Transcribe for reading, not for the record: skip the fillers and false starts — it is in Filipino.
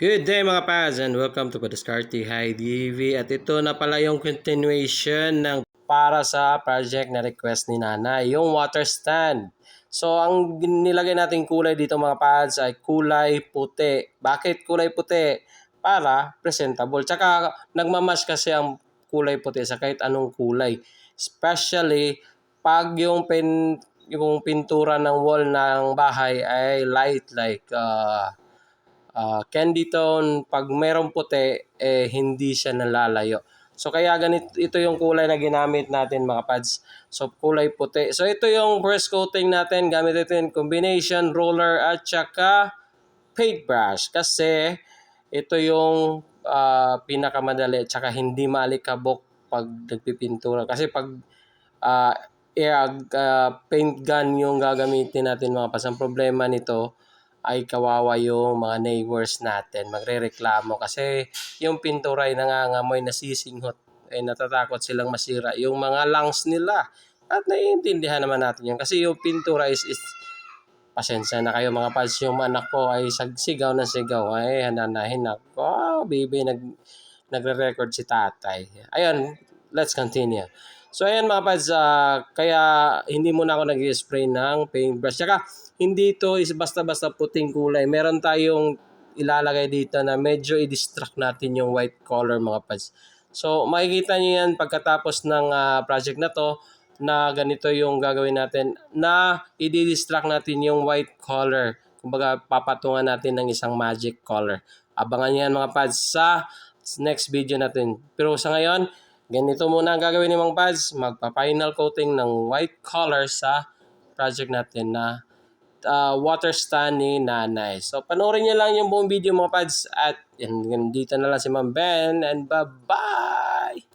Good day mga pads and welcome to Padiskarte High DV at ito na pala yung continuation ng para sa project na request ni Nanay, yung water stand. So ang nilagay nating kulay dito mga pads ay kulay puti. Bakit kulay puti? Para presentable. Tsaka nagmamash kasi ang kulay puti sa kahit anong kulay. Especially pag yung pintura ng wall ng bahay ay light like candy tone, pag merong puti, hindi siya nalalayo. So kaya ito yung kulay na ginamit natin mga pads. So kulay puti. So ito yung first coating natin. Gamit ito yung combination roller at saka paintbrush. Kasi ito yung pinakamadali at saka hindi maalikabok pag nagpipintura. Kasi pag uh, paint gun yung gagamitin natin mga pads. Ang problema nito ay kawawa yung mga neighbors natin. Magrereklamo kasi yung pintura ay nangangamoy, nasisinghot. Natatakot silang masira yung mga lungs nila. At naiintindihan naman natin yun. Kasi yung pintura is pasensya na kayo mga pads. Yung anak ko ay sigaw na sigaw. Ay, hananahin ako. Baby, nagre-record si tatay. Ayun, let's continue. So ayan mga pads, kaya hindi muna ako nag-spray ng paintbrush. Tsaka hindi ito is basta-basta puting kulay. Meron tayong ilalagay dito na medyo i-distract natin yung white color mga pads. So makikita niyo yan pagkatapos ng project na to na ganito yung gagawin natin na i-distract natin yung white color. Kumbaga papatungan natin ng isang magic color. Abangan niyo yan mga pads sa next video natin. Pero sa ngayon, ganito muna ang gagawin ni Mang Pads. Magpa-final coating ng white color sa project natin na water stand ni Nanay. So panoorin niyo lang yung buong video mga pads at dito na lang si Ma'am Ben and bye-bye!